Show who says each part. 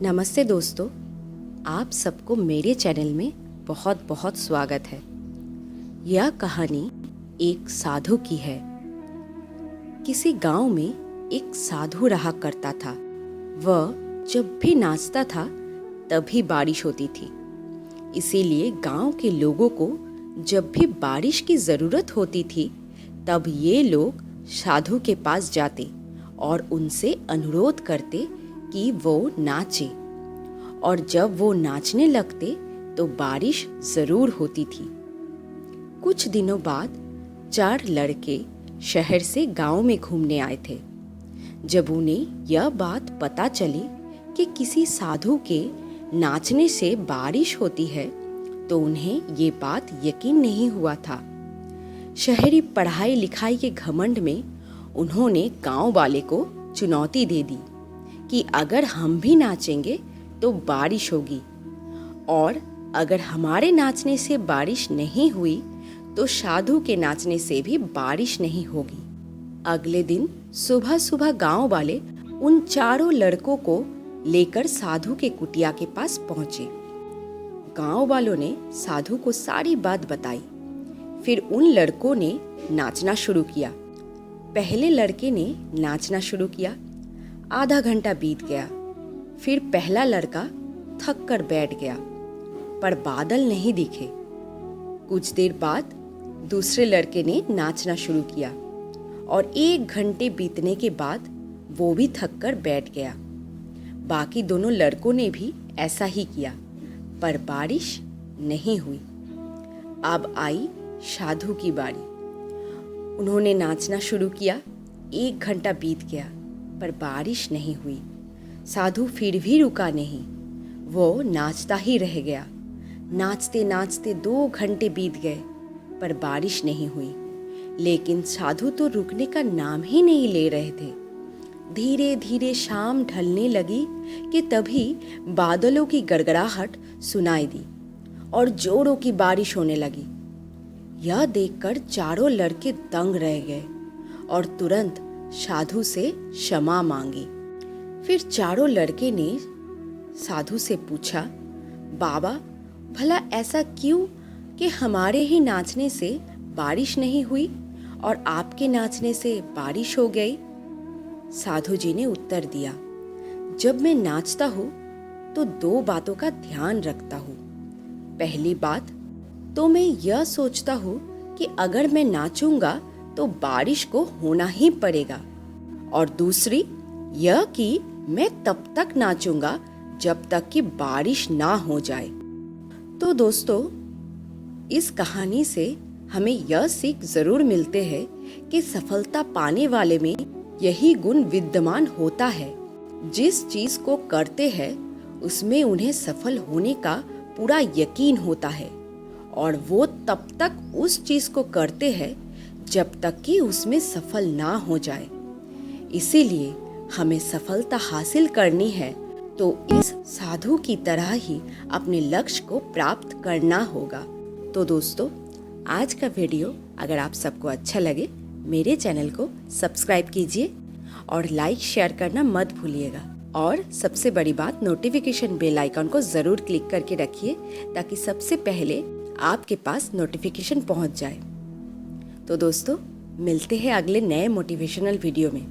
Speaker 1: नमस्ते दोस्तों, आप सबको मेरे चैनल में बहुत बहुत स्वागत है। यह कहानी एक साधु की है। किसी गांव में एक साधु रहा करता था। वह जब भी नाचता था तभी बारिश होती थी। इसीलिए गांव के लोगों को जब भी बारिश की ज़रूरत होती थी तब ये लोग साधु के पास जाते और उनसे अनुरोध करते कि वो नाचे, और जब वो नाचने लगते तो बारिश ज़रूर होती थी। कुछ दिनों बाद 4 लड़के शहर से गांव में घूमने आए थे। जब उन्हें यह बात पता चली कि किसी साधु के नाचने से बारिश होती है तो उन्हें ये बात यकीन नहीं हुआ था। शहरी पढ़ाई लिखाई के घमंड में उन्होंने गांव वाले को चुनौती दे दी कि अगर हम भी नाचेंगे तो बारिश होगी, और अगर हमारे नाचने से बारिश नहीं हुई तो साधु के नाचने से भी बारिश नहीं होगी। अगले दिन सुबह सुबह गांव वाले उन चारों लड़कों को लेकर साधु के कुटिया के पास पहुंचे। गांव वालों ने साधु को सारी बात बताई। फिर उन लड़कों ने नाचना शुरू किया। पहले लड़के ने नाचना शुरू किया। आधा घंटा बीत गया। फिर पहला लड़का थक कर बैठ गया, पर बादल नहीं दिखे। कुछ देर बाद दूसरे लड़के ने नाचना शुरू किया और 1 घंटे बीतने के बाद वो भी थक कर बैठ गया। बाकी दोनों लड़कों ने भी ऐसा ही किया, पर बारिश नहीं हुई। अब आई साधु की बारी। उन्होंने नाचना शुरू किया। 1 घंटा बीत गया, पर बारिश नहीं हुई। साधु फिर भी रुका नहीं, वो नाचता ही रह गया। नाचते नाचते 2 घंटे बीत गए, पर बारिश नहीं हुई। लेकिन साधु तो रुकने का नाम ही नहीं ले रहे थे। धीरे धीरे शाम ढलने लगी कि तभी बादलों की गड़गड़ाहट सुनाई दी और जोरों की बारिश होने लगी। यह देखकर चारों लड़के दंग रह गए और तुरंत साधु से क्षमा मांगी। फिर चारों लड़के ने साधु से पूछा, बाबा, भला ऐसा क्यों कि हमारे ही नाचने से बारिश नहीं हुई और आपके नाचने से बारिश हो गई? साधु जी ने उत्तर दिया, जब मैं नाचता हूँ तो 2 बातों का ध्यान रखता हूँ। पहली बात तो मैं यह सोचता हूँ कि अगर मैं नाचूंगा तो बारिश को होना ही पड़ेगा, और दूसरी यह कि मैं तब तक नाचूंगा जब तक कि बारिश ना हो जाए। तो दोस्तों, इस कहानी से हमें यह सीख जरूर मिलते हैं कि सफलता पाने वाले में यही गुण विद्यमान होता है। जिस चीज को करते हैं उसमें उन्हें सफल होने का पूरा यकीन होता है, और वो तब तक उस चीज को करते हैं जब तक कि उसमें सफल ना हो जाए। इसीलिए हमें सफलता हासिल करनी है तो इस साधु की तरह ही अपने लक्ष्य को प्राप्त करना होगा। तो दोस्तों, आज का वीडियो अगर आप सबको अच्छा लगे, मेरे चैनल को सब्सक्राइब कीजिए और लाइक शेयर करना मत भूलिएगा। और सबसे बड़ी बात, नोटिफिकेशन बेल आइकन को ज़रूर क्लिक करके रखिए ताकि सबसे पहले आपके पास नोटिफिकेशन पहुंच जाए। तो दोस्तों, मिलते हैं अगले नए मोटिवेशनल वीडियो में।